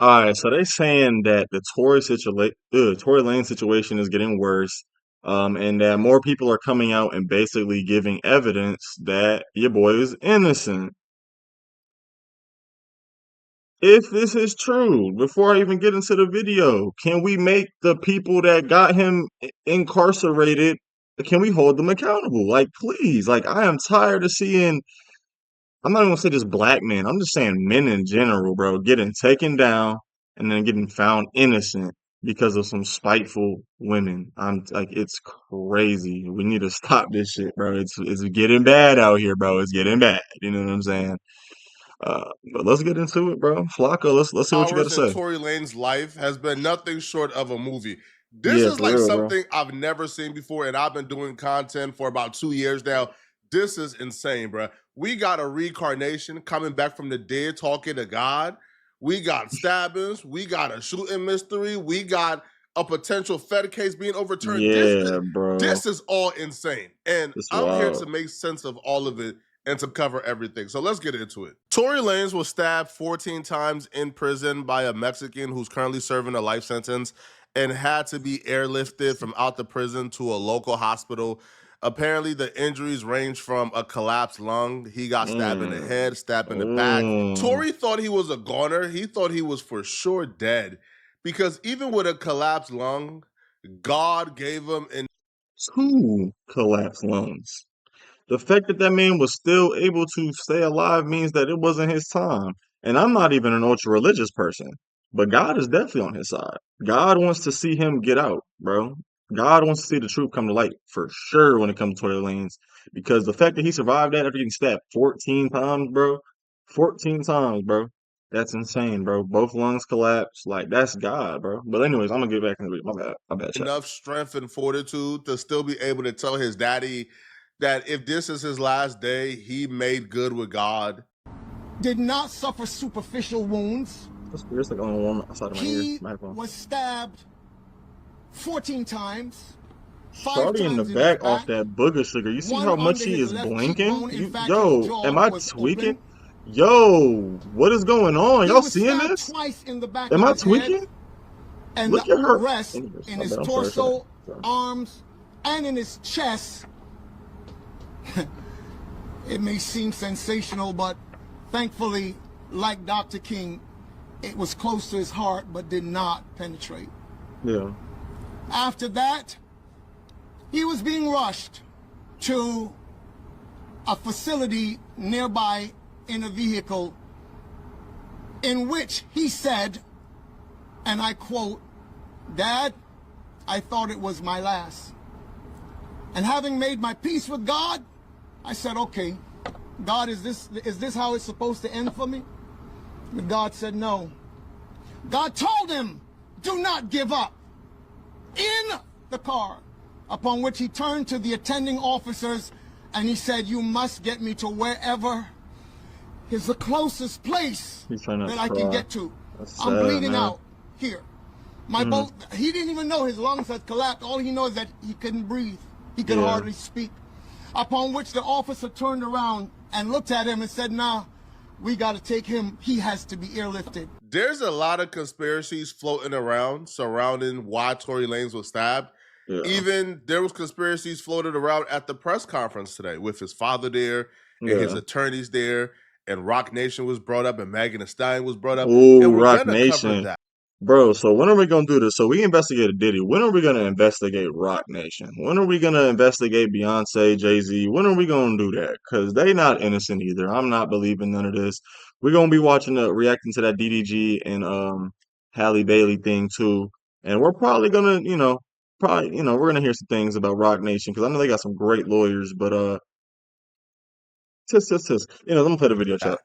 All right, so they saying that the Tory Lane situation is getting worse, and that more people are coming out and basically giving evidence that your boy is innocent. If this is true, before I even get into the video, can we make the people that got him incarcerated, can we hold them accountable? Like, please, like, I am tired of seeing, I'm not even gonna say just black men, I'm just saying men in general, bro, getting taken down and then getting found innocent because of some spiteful women. I'm like, it's crazy. We need to stop this shit, bro. It's getting bad out here, bro. It's getting bad. You know what I'm saying? But let's get into it, bro. Flacco, let's see what you got to Hours in say. Tory Lane's life has been nothing short of a movie. This Yeah, is for like real, bro. something I've never seen before, and I've been doing content for about 2 years now. This is insane, bro. We got a reincarnation coming back from the dead, talking to God. We got stabbings. We got a shooting mystery. We got a potential Fed case being overturned. This Yeah, bro. this is all insane, and It's I'm here wild. to make sense of all of it and to cover everything. So let's get into it. Tory Lanez was stabbed 14 times in prison by a Mexican who's currently serving a life sentence and had to be airlifted from out the prison to a local hospital. Apparently, the injuries range from a collapsed lung. He got stabbed in the Mm. head, stabbed in the back. Mm. Tory thought he was a goner. He thought he was for sure dead because even with a collapsed lung, God gave him an Two collapsed lungs. The fact that that man was still able to stay alive means that it wasn't his time. And I'm not even an ultra religious person, but God is definitely on his side. God wants to see him get out, bro. God wants to see the truth come to light for sure when it comes to Tory Lanez. Because the fact that he survived that after getting stabbed 14 times, bro, 14 times, bro, that's insane, bro. Both lungs collapsed. Like, that's God, bro. But, anyways, I'm going to get back into it. My bad, chat. enough strength and fortitude to still be able to tell his daddy that if this is his last day, he made good with God. Did not suffer superficial wounds. That's weird. It's like on one outside of my ear, He my headphone. was stabbed 14 times, 5 Shorty in the times in his back off back, that booger sugar. You see one how much under he his is left blinking? cheekbone. In fact, his Yo, jaw am I was tweaking? open. Yo, what is going on? He Y'all was seeing stabbed this? twice in the back Am of I his head, tweaking? and Look the at her. rest Anyways, in my his bad. I'm sorry, chat. torso, Sorry. arms, and in his chest. It may seem sensational, but thankfully, like Dr. King, it was close to his heart but did not penetrate. Yeah. After that, he was being rushed to a facility nearby in a vehicle in which he said, and I quote, "Dad, I thought it was my last. And having made my peace with God, I said, okay, God, is this how it's supposed to end for me?" But God said no. God told him, "Do not give up," in the car, upon which he turned to the attending officers and he said, "You must get me to wherever is the closest place He's trying not that to I can cry. get to. That's I'm sad, bleeding man. out here." Both, he didn't even know his lungs had collapsed. All he knows is that he couldn't breathe. He could Yeah. hardly speak. Upon which the officer turned around and looked at him and said, "Nah, we got to take him. He has to be airlifted." There's a lot of conspiracies floating around surrounding why Tory Lanez was stabbed. Yeah. Even there was conspiracies floated around at the press conference today with his father there and his Yeah. attorneys there, and Rock Nation was brought up and Megan Thee Stallion was brought up, Ooh, and we're Rock gonna cover Nation. that. Bro, so when are we gonna do this? So we investigated Diddy. When are we gonna investigate Rock Nation? When are we gonna investigate Beyonce, Jay-Z? When are we gonna do that? Because they not innocent either. I'm not believing none of this. We're gonna be watching reacting to that DDG and Halle Bailey thing too. And we're probably gonna, we're gonna hear some things about Rock Nation because I know they got some great lawyers, but tisk. I'm gonna play the video chat.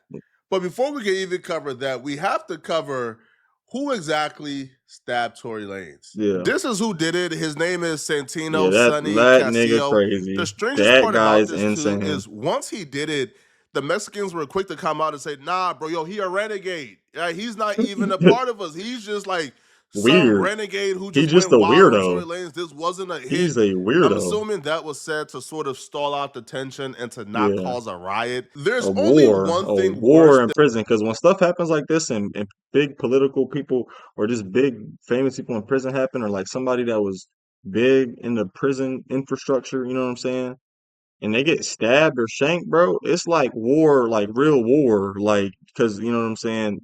But before we can even cover that, we have to cover who exactly stabbed Tory Lanez. Yeah. This is who did it. His name is Yeah, Santino that Sonny that nigga Casillo. The crazy. strangest That part about guy's this too insane. is once he did it, the Mexicans were quick to come out and say, "Nah, bro, yo, he a renegade. He's not even a part of us. He's just like some weird. renegade who He's just just went a wild on Tory weirdo. Lanez. This wasn't a He's hit. a I'm weirdo. assuming that was said to sort of stall out the tension and to not Yeah. cause a riot. There's A only war, one a thing war worse in prison. Because when stuff happens like this, and big political people or just big famous people in prison happen, or like somebody that was big in the prison infrastructure, you know what I'm saying? And they get stabbed or shanked, bro. It's like war, like real war, like because you know what I'm saying.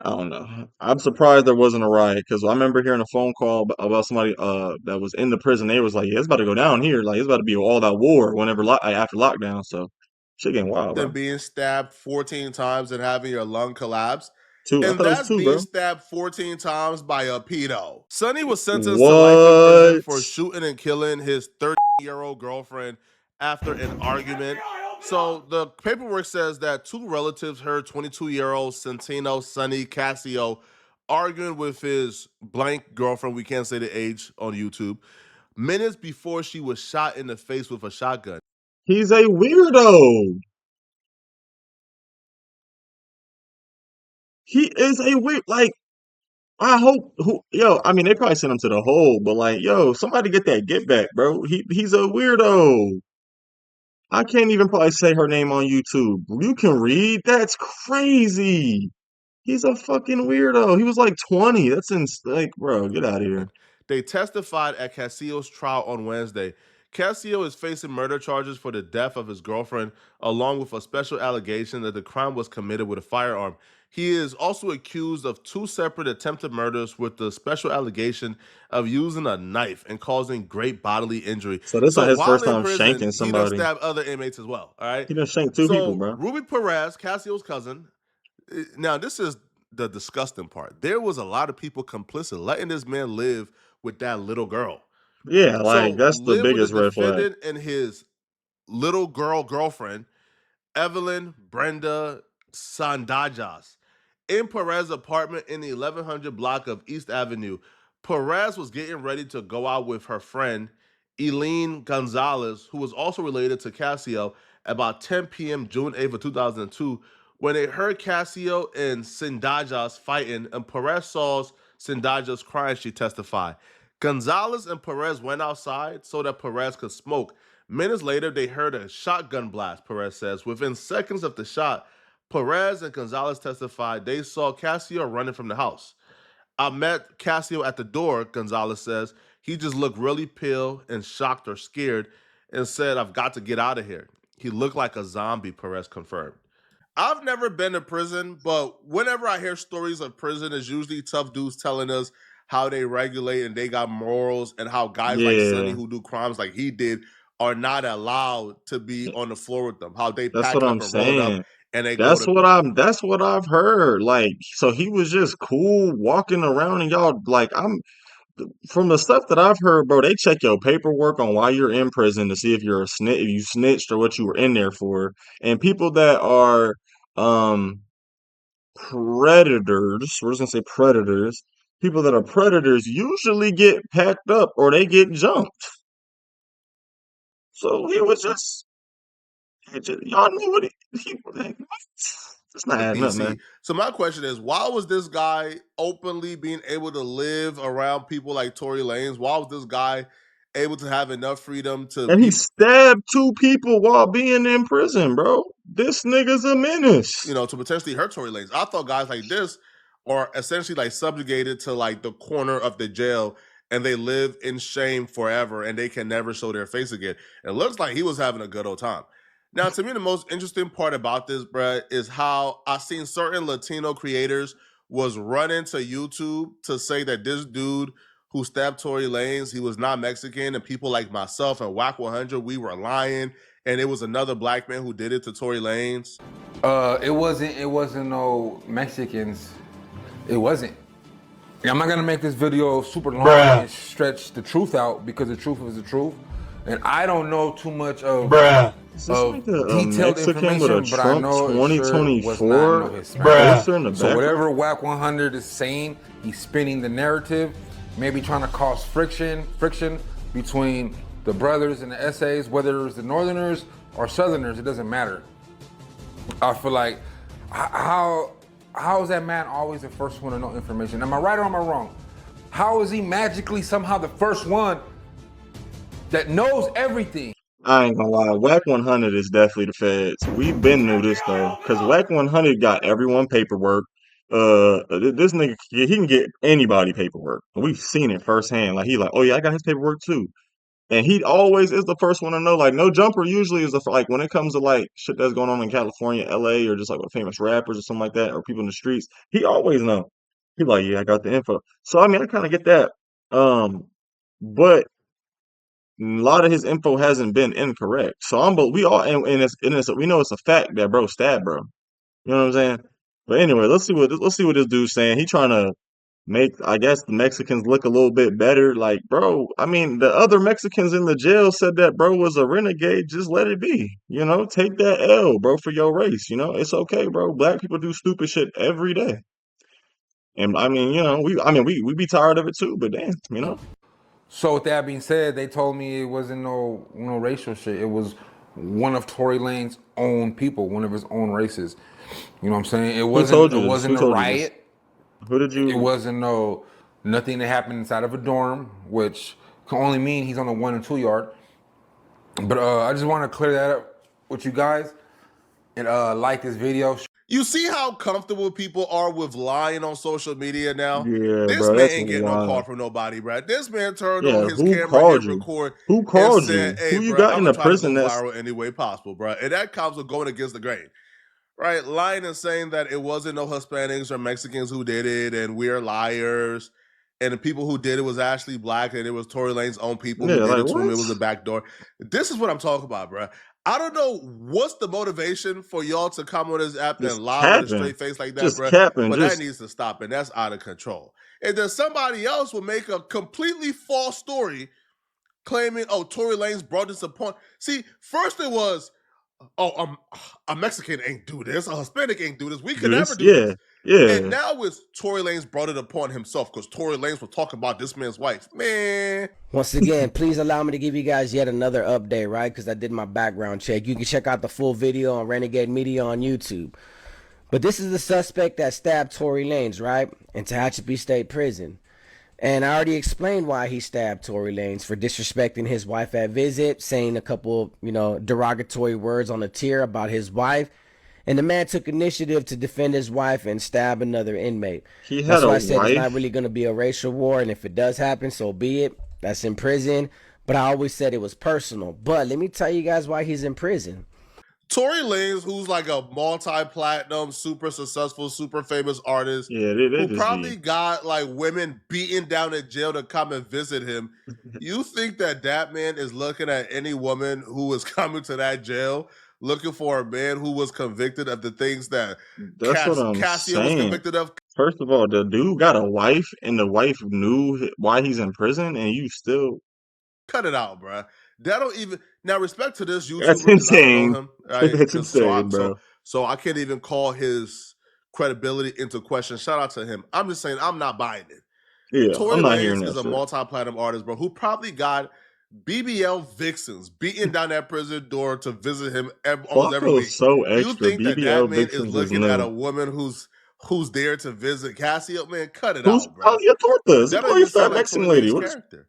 I don't know. I'm surprised there wasn't a riot because I remember hearing a phone call about somebody that was in the prison. They was like, "Yeah, it's about to go down here. Like it's about to be all that war whenever after lockdown." So shit getting wild, than bro. being stabbed 14 times and having your lung collapse. Two. I And thought it was that's two, being bro. stabbed 14 times by a pedo. Sonny was sentenced to life in prison What? for shooting and killing his 30-year-old girlfriend after an argument. So the paperwork says that two relatives heard 22-year-old Centino Sonny Casio arguing with his blank girlfriend, we can't say the age on YouTube, minutes before she was shot in the face with a shotgun. He's a weirdo. He is a weird. Like I hope yo. I mean, they probably sent him to the hole, but like, yo, somebody get that get back, bro. He's a weirdo. I can't even probably say her name on YouTube. You can read? That's crazy. He's a fucking weirdo. He was like 20. Like, bro, get out of here. They testified at Casillo's trial on Wednesday. Casillo is facing murder charges for the death of his girlfriend, along with a special allegation that the crime was committed with a firearm. He is also accused of two separate attempted murders with the special allegation of using a knife and causing great bodily injury. So this So not his while first in time prison, shanking he done somebody. stabbed other inmates as well. All right. He done shanked two people, So bro. Ruby Perez, Casillo's cousin, now this is the disgusting part. There was a lot of people complicit letting this man live with that little girl. Yeah, like So that's the live with the biggest red flag. defendant and his little girlfriend, Evelyn Brenda Sandajas, in Perez's apartment in the 1100 block of East Avenue. Perez was getting ready to go out with her friend, Eileen Gonzalez, who was also related to Casio, about 10 p.m. June 8th of 2002, when they heard Casio and Sandajas fighting, and Perez saw Sandajas crying, she testified. Gonzalez and Perez went outside so that Perez could smoke. Minutes later, they heard a shotgun blast, Perez says. Within seconds of the shot, Perez and Gonzalez testified they saw Casio running from the house. I met Casio at the door, Gonzalez says. He just looked really pale and shocked or scared and said, I've got to get out of here. He looked like a zombie, Perez confirmed. I've never been to prison, but whenever I hear stories of prison, it's usually tough dudes telling us how they regulate and they got morals and how guys like Sonny Yeah, who do crimes like he did are not allowed to be on the floor with them. How they that's what pack I'm up and roll up saying. and they go to That's what I've heard. Like, so he was just cool walking around and y'all like I'm from the stuff that I've heard, bro, they check your paperwork on why you're in prison to see if you're a snitch, if you snitched or what you were in there for. And people that are um predators, we're just gonna say predators, people that are predators usually get packed up or they get jumped. So y'all knew what it's not adding up, DC. man. So my question is, why was this guy openly being able to live around people like Tory Lanez? Why was this guy able to have enough freedom to And he be, stabbed two people while being in prison, bro. This nigga's a menace. to potentially hurt Tory Lanez? I thought guys like this are essentially like subjugated to like the corner of the jail and they live in shame forever and they can never show their face again. It looks like he was having a good old time. Now, to me, the most interesting part about this, bruh, is how I've seen certain Latino creators was running to YouTube to say that this dude who stabbed Tory Lanez, he was not Mexican, and people like myself and Whack 100, we were lying, and it was another black man who did it to Tory Lanez. It wasn't no Mexicans. It wasn't. I'm not gonna make this video super long and stretch the truth out because the truth is the truth. And I don't know too much of Is this like a detailed Mexican with a information, but I Trump know it sure was not no 2024 Hispanic. poster in the So background? whatever Whack 100 is saying, he's spinning the narrative, maybe trying to cause friction between the brothers and the essays, whether it's the Northerners or Southerners, it doesn't matter. I feel like how how is that man always the first one to know information? Am I right or am I wrong? How is he magically somehow the first one that knows everything? I ain't gonna lie, Whack 100 is definitely the feds. We've been knew this though, cause Whack 100 got everyone paperwork. This nigga, he can get anybody paperwork. We've seen it firsthand. Like he like, oh yeah, I got his paperwork too. And he always is the first one to know. Like No Jumper usually is like when it comes to like shit that's going on in California, LA, or just like with famous rappers or something like that, or people in the streets. He always know. He like, yeah, I got the info. So I mean, I kind of get that. But a lot of his info hasn't been incorrect. So but we all and we know it's a fact that bro stabbed bro. You know what I'm saying? But anyway, let's see what this dude's saying. He trying to make, I guess, the Mexicans look a little bit better. Like, bro, I mean, the other Mexicans in the jail said that bro was a renegade. Just let it be. You know, take that L, bro, for your race. You know, it's okay, bro. Black people do stupid shit every day. And I mean, you know, we be tired of it too, but damn, you know. So with that being said, they told me it wasn't no racial shit. It was one of Tory Lanez's own people, one of his own races. You know what I'm saying? It Who told wasn't you it this? Who wasn't a told you this? riot. Who did It you? wasn't nothing that happened inside of a dorm, which can only mean he's on the 1 and 2 yard. But I just want to clear that up with you guys and like this video. You see how comfortable people are with lying on social media now? Yeah, This bro, man that's ain't getting no call wild. from nobody, bro. This man turned on Yeah, his who camera, hit called you? record, Who and called said, you? hey, Who you bro, got I'm in going the to try to prison go that's viral any way possible, bro. And that comes with going against the grain, right? Lying and saying that it wasn't no Hispanics or Mexicans who did it, and we're liars. And the people who did it was actually black, and it was Tory Lanez's own people who yeah, did like it to him. what? It was a backdoor. This is what I'm talking about, bro. I don't know what's the motivation for y'all to come on this app and Just lie with a capping. straight face like that, Just bro. capping. But that Just needs to stop, and that's out of control. And then somebody else will make a completely false story claiming, oh, Tory Lanez brought this upon. See, first it was, oh, a Mexican ain't do this, a Hispanic ain't do this, we could do never this. do Yeah. this. And Yeah. now it's Tory Lanez brought it upon himself because Tory Lanez was talking about this man's wife. Man. Once again, please allow me to give you guys yet another update, right? Because I did my background check. You can check out the full video on Renegade Media on YouTube. But this is the suspect that stabbed Tory Lanez, right? In Tehachapi State Prison. And I already explained why he stabbed Tory Lanez for disrespecting his wife at visit, saying a couple, derogatory words on the tier about his wife. And the man took initiative to defend his wife and stab another inmate. He had That's a why I said it's not wife. really going to be a racial war. And if it does happen, so be it. That's in prison. But I always said it was personal. But let me tell you guys why he's in prison. Tory Lanez, who's like a multi-platinum, super successful, super famous artist, Yeah, they who just probably be. got like women beaten down in jail to come and visit him. You think that man is looking at any woman who is coming to that jail looking for a man who was convicted of the things that That's what I'm Casio was saying. convicted of? First of all, the dude got a wife, and the wife knew why he's in prison, and you still. Cut it out, bro. That don't even now. Respect to this That's YouTuber because I don't know insane. him, right? That's Because so insane, bro. I can't even call his credibility into question. Shout out to him. I'm just saying I'm not buying it. Yeah, I'm Tory not hearing Lanez that is a shit. multi-platinum artist, bro, who probably got BBL vixens beating down that prison door to visit him almost every Flacco's week. so You extra. think that BBL man is Vixens is looking at a new. woman who's there to visit Casio? Man, cut it Who's out, bro. Talia Torta? It's a That don't great even fat sound like Mexican Tory lady. Lanez's What is? character.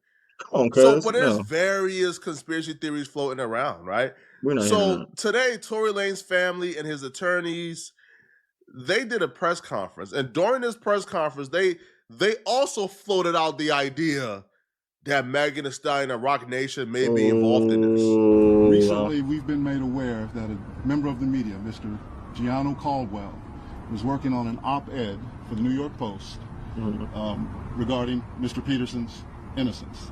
Come on, So, cuz. but there's No, various conspiracy theories floating around, right? we're not hearing So that. today, Tory Lanez's family and his attorneys, they did a press conference, and during this press conference, they also floated out the idea that Megan Thee Stallion and Rock Nation may be involved in this. Oh, Recently, we've been made aware that a member of the media, Mr. Gianno Caldwell, was working on an op-ed for the New York Post regarding Mr. Peterson's innocence.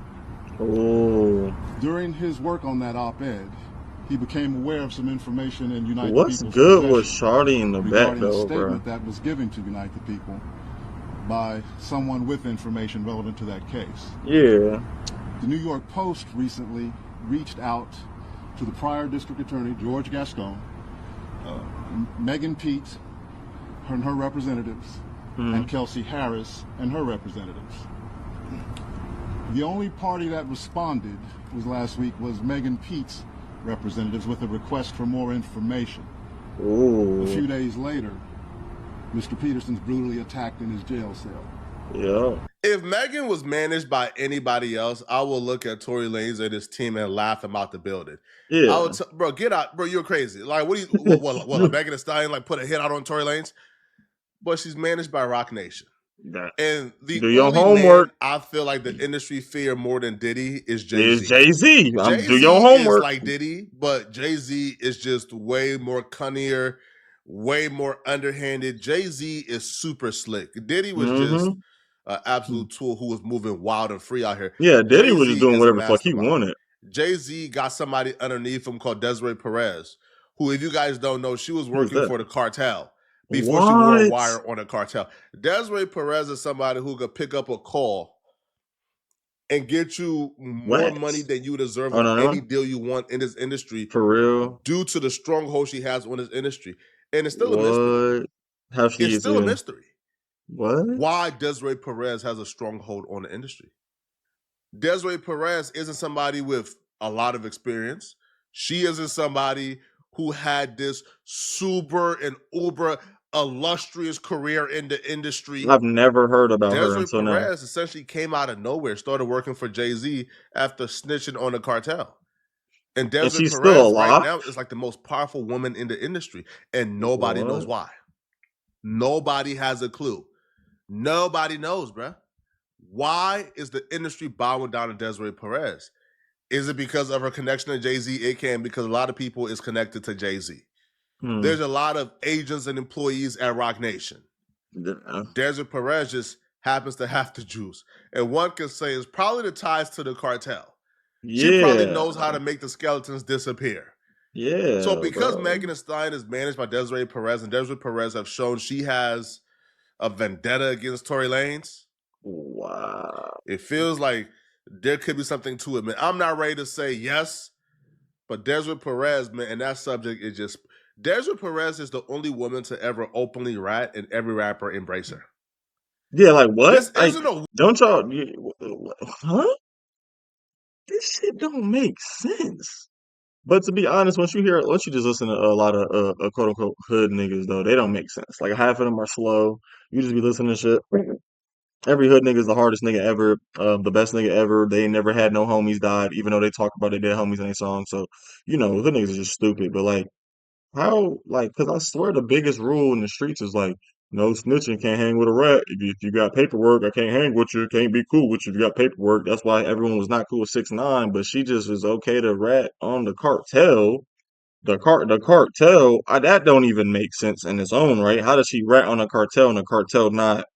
oh. During his work on that op-ed, he became aware of some information in Unite the What's People's good with possession Shawty in the back regarding a though, bro? statement that was given to Unite the People by someone with information relevant to that case. Yeah. The New York Post recently reached out to the prior district attorney, George Gascon, Megan Pete and her representatives, and Kelsey Harris and her representatives. The only party that responded last week was Megan Pete's representatives with a request for more information. A few Ooh. days later, Mr. Peterson's brutally attacked in his jail cell. Yeah. If Megan was managed by anybody else, I will look at Tory Lanez and his team and laugh him out the building. I Yeah. would, bro, get out, bro. You're crazy. Like, what do you? What? Like Megan Thee Stallion like put a hit out on Tory Lanez? But she's managed by Rock Nation. That, And the do your only homework. man I feel like the industry fear more than Diddy is Is Jay-Z. Jay-Z. Do your Jay-Z is homework. like Diddy, but Jay-Z is just way more cunnier, way more underhanded. Jay-Z is super slick. Diddy was just Mm-hmm. an absolute tool who was moving wild and free out here. Yeah, Diddy was just Jay-Z doing is a whatever the fuck he mastermind. wanted. Jay-Z got somebody underneath him called Desiree Perez, who, if you guys don't know, she was Who's working that? for the cartel before she wore a What? wire on a cartel. Desiree Perez is somebody who could pick up a call and get you more What? money than you deserve Oh, on no, any no. deal you want in this industry For real? due to the stronghold she has on this industry. And it's still a mystery. What? How she It's is still a in? mystery What? why Desiree Perez has a stronghold on the industry. Desiree Perez isn't somebody with a lot of experience. She isn't somebody who had this super and uber illustrious career in the industry. I've never heard about her Desiree until now. Perez essentially came out of nowhere, started working for Jay-Z after snitching on the cartel. And And Desiree she's still Perez right alive? now is like the most powerful woman in the industry, and nobody knows What? why. Nobody has a clue. Nobody knows, bruh. Why is the industry bowing down to Desiree Perez? Is it because of her connection to Jay-Z? It can, because a lot of people is connected to Jay-Z. Hmm. There's a lot of agents and employees at Rock Nation. Yeah. Desiree Perez just happens to have the juice. And one can say it's probably the ties to the cartel. She probably Yeah. knows how to make the skeletons disappear. Yeah, So because bro. Megan Thee Stallion is managed by Desiree Perez, and Desiree Perez have shown she has a vendetta against Tory Lanez, Wow. it feels like there could be something to it, man. I'm not ready to say yes, but Desiree Perez, man, and that subject is just Desiree Perez is the only woman to ever openly rat, and every rapper embrace her. Yeah, like what? This Like, isn't a don't y'all? Huh? This shit don't make sense. But to be honest, once you just listen to a lot of quote unquote hood niggas though, they don't make sense. Like half of them are slow. You just be listening to shit. Every hood nigga is the hardest nigga ever, the best nigga ever. They ain't never had no homies died, even though they talk about their dead homies in their song. So, hood niggas are just stupid. But like, how, like, cause I swear the biggest rule in the streets is like, no snitching, can't hang with a rat. If you got paperwork, I can't hang with you, can't be cool with you if you got paperwork. That's why everyone was not cool with 6ix9ine, but she just was okay to rat on the cartel. The cartel, that don't even make sense in its own right. How does she rat on a cartel and the cartel not,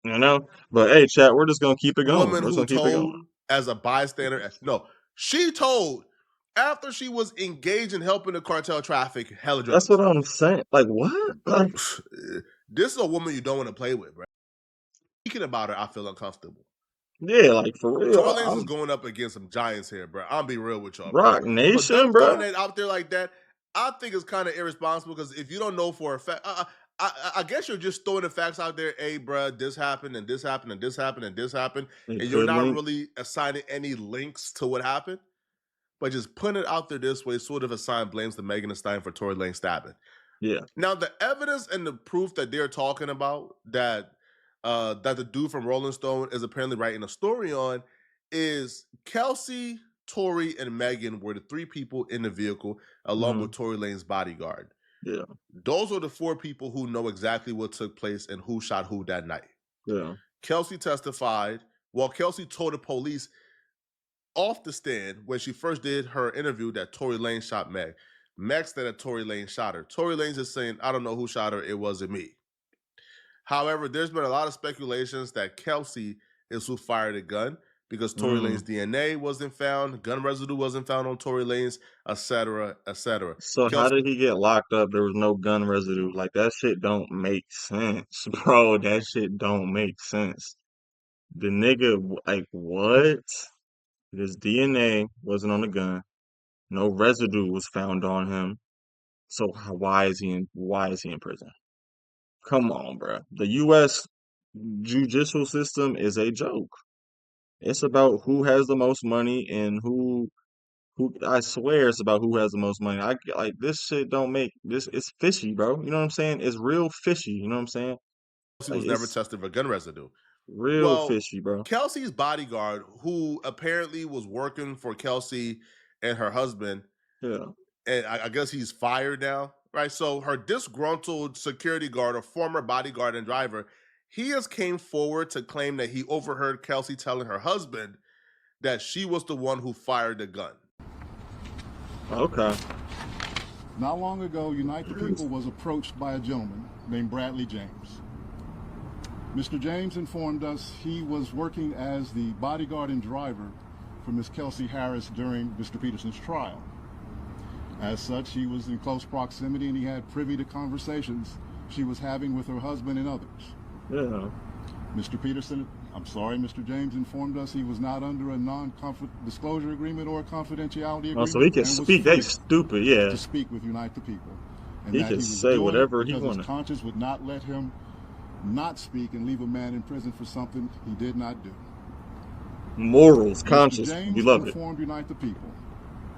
you know? But hey, chat, we're just gonna keep it going. woman We're just who gonna keep it going. told as a bystander. No, she told after she was engaged in helping the cartel traffic hella That's what drugs. I'm saying. Like what? Like, This is a woman you don't want to play with, bro. Speaking about her, I feel uncomfortable. yeah, like for Tory real. Lanez is I'm going up against some giants here, bro. I'll be real with y'all, bro. Rock For them Nation, throwing bro. that out there like that, I think it's kind of irresponsible because if you don't know for a fact, I guess you're just throwing the facts out there. Hey, bro, this happened and this happened and this happened and this happened, It and you're could not link. really assigning any links to what happened. But just putting it out there this way sort of assign blames to Megan Thee Stallion for Tory Lanez stabbing. Yeah. Now, the evidence and the proof that they're talking about that that the dude from Rolling Stone is apparently writing a story on is Kelsey, Tory, and Megan were the three people in the vehicle along Hmm. with Tory Lane's bodyguard. Yeah. Those are the four people who know exactly what took place and who shot who that night. Yeah. Kelsey testified. Well, Kelsey told the police off the stand when she first did her interview that Tory Lanez shot Meg. Meg said that Tory Lanez shot her. Tory Lanez is saying, I don't know who shot her. It wasn't me. However, there's been a lot of speculations that Kelsey is who fired the gun because Tory Lanez's Mm. DNA wasn't found, gun residue wasn't found on Tory Lanez, etc., etc. So how Kelsey, did he get locked up? There was no gun residue. Like that shit don't make sense, bro. That shit don't make sense. The nigga, like what? His DNA wasn't on the gun. No residue was found on him. So why is he in prison? Come on, bro. The U.S. judicial system is a joke. It's about who has the most money and who I swear it's about who has the most money. I like this shit don't make this. It's fishy, bro. You know what I'm saying? It's real fishy. You know what I'm saying? Kelsey Like was never it's tested for gun residue. real Well, fishy, bro. Kelsey's bodyguard, who apparently was working for Kelsey and her husband, Yeah. and I guess he's fired now, right? So her disgruntled security guard, a former bodyguard and driver, he has came forward to claim that he overheard Kelsey telling her husband that she was the one who fired the gun. Okay. Not long ago, Unite the People was approached by a gentleman named Bradley James. Mr. James informed us he was working as the bodyguard and driver for Miss Kelsey Harris during Mr. Peterson's trial. As such, he was in close proximity and he had privy to conversations she was having with her husband and others. Yeah. Mr. James informed us he was not under a non-disclosure agreement or a confidentiality agreement. Oh, so he can and was speak. They free stupid. Yeah. to speak with Unite the People. And He that can was say doing whatever it he because wanted. his conscience would not let him not speak and leave a man in prison for something he did not do. Morals, Mr. conscious. James We love it. informed Unite the People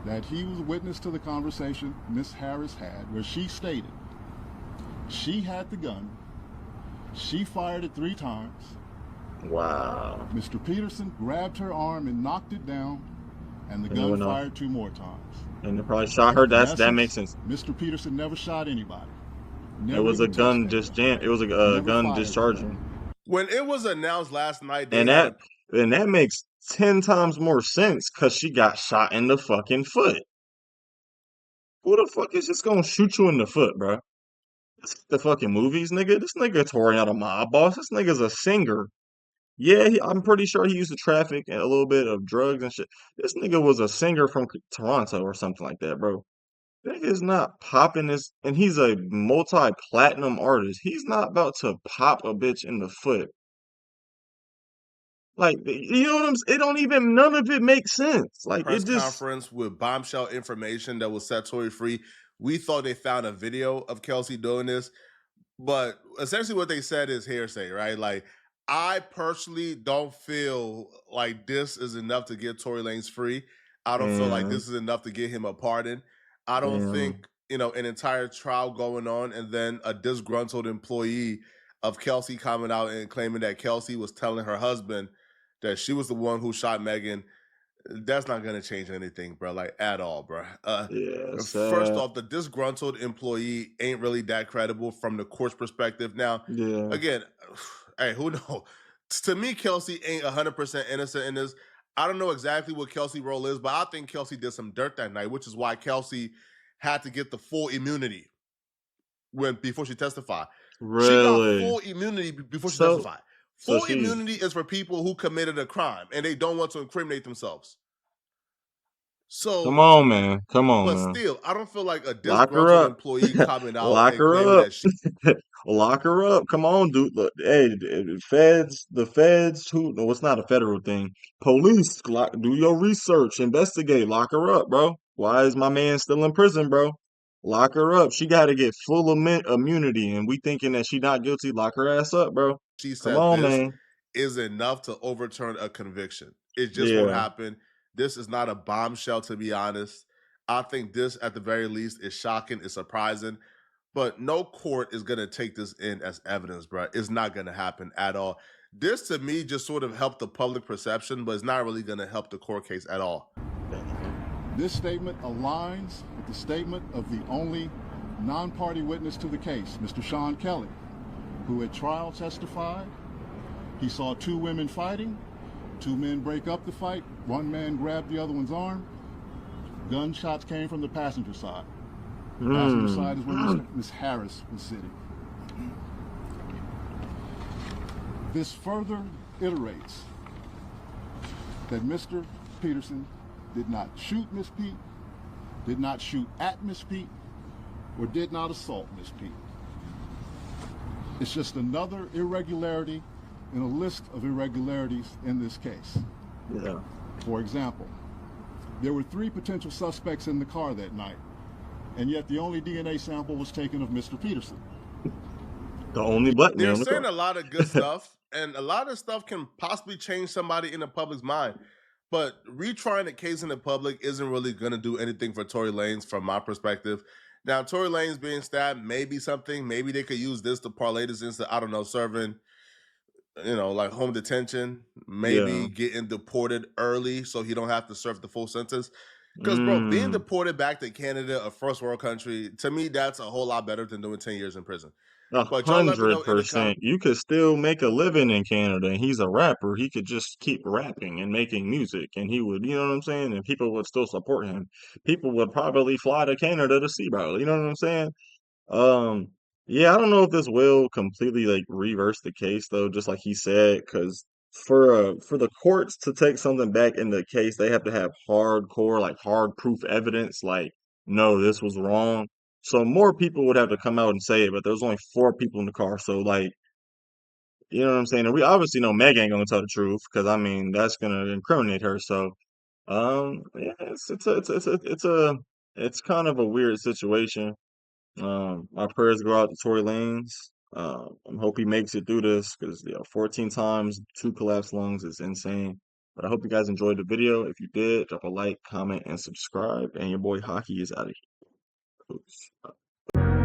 that he was a witness to the conversation Miss Harris had where she stated she had the gun, she fired it 3 times, Wow. Mr. Peterson grabbed her arm and knocked it down, and the And it gun went off. fired 2 more times. And they probably shot her. In That essence, makes sense. Mr. Peterson never shot anybody. It was a gun just jam. It was a gun discharging. When it was announced last night, they And had that makes 10 times more sense because she got shot in the fucking foot. Who the fuck is just gonna shoot you in the foot, bro? The fucking movies, nigga. This nigga touring out a mob boss. This nigga's a singer. Yeah, I'm pretty sure he used to traffic and a little bit of drugs and shit. This nigga was a singer from Toronto or something like that, bro. Nigga's not popping this, and he's a multi-platinum artist. He's not about to pop a bitch in the foot. Like, you know what I'm saying? It don't even, none of it makes sense. Like, press it just, conference with bombshell information that will set Tory free. We thought they found a video of Kelsey doing this, but essentially what they said is hearsay, right? Like, I personally don't feel like this is enough to get Tory Lanez free. I don't feel like damn, this is enough to get him a pardon. I don't damn, think, an entire trial going on and then a disgruntled employee of Kelsey coming out and claiming that Kelsey was telling her husband that she was the one who shot Megan. That's not going to change anything, bro, like at all, bro. yeah, First sad, off, the disgruntled employee ain't really that credible from the court's perspective. Now, yeah, again, hey, who knows? To me, Kelsey ain't 100% innocent in this. I don't know exactly what Kelsey's role is, but I think Kelsey did some dirt that night, which is why Kelsey had to get the full immunity before she testified. She got really. full immunity before she So, testified. so Full she, immunity is for people who committed a crime and they don't want to incriminate themselves. come So, on, man, come on, but man. still, I don't feel like a Lock her disgruntled up. employee coming out Lock and her claiming up. that she Lock her up. Come on, dude. Look, hey, the feds, who, no, it's not a federal thing. Police, do your research, investigate, lock her up, bro. Why is my man still in prison, bro? Lock her up. She got to get full immunity, and we thinking that she not guilty. Lock her ass up, bro. Come said on, this man. is enough to overturn a conviction. It just won't Yeah, happen. This is not a bombshell, to be honest. I think this, at the very least, is shocking, it's surprising, but no court is going to take this in as evidence, bro. It's not going to happen at all. This, to me, just sort of helped the public perception, but it's not really going to help the court case at all. This statement aligns with the statement of the only non-party witness to the case, Mr. Sean Kelly, who at trial testified he saw 2 women fighting, 2 men break up the fight, 1 man grabbed the other one's arm. Gunshots came from the passenger side. The passenger side is where Miss Harris was sitting. This further iterates that Mr. Peterson did not shoot Miss Pete, did not shoot at Miss Pete, or did not assault Miss Pete. It's just another irregularity in a list of irregularities in this case. yeah. For example, there were 3 potential suspects in the car that night, and yet the only DNA sample was taken of Mr. Peterson. The only button They're on the saying car. a lot of good stuff, and a lot of stuff can possibly change somebody in the public's mind. But retrying the case in the public isn't really going to do anything for Tory Lanez from my perspective. Now, Tory Lanez being stabbed may be something. Maybe they could use this to parlay this into, I don't know, serving, like home detention, Yeah. maybe getting deported early so he don't have to serve the full sentence. Because, bro, being Mm. deported back to Canada, a first world country, to me, that's a whole lot better than doing 10 years in prison. A But y'all let me know in the 100%. comments. You could still make a living in Canada, and he's a rapper. He could just keep rapping and making music, and he would, you know what I'm saying? And people would still support him. People would probably fly to Canada to see about it. You know what I'm saying? Um, yeah, I don't know if this will completely like reverse the case though, just like he said, because for the courts to take something back in the case, they have to have hardcore, like hard proof evidence, like no, this was wrong. So more people would have to come out and say it, but there's only four people in the car, so like you know what I'm saying? And we obviously know Meg ain't gonna tell the truth, because I mean that's gonna incriminate her. So yeah, it's kind of a weird situation. My prayers go out to Tory Lanez. I hope he makes it through this because 14 times, two collapsed lungs is insane. But I hope you guys enjoyed the video. If you did, drop a like, comment, and subscribe. And your boy Hockey is out of here. Peace.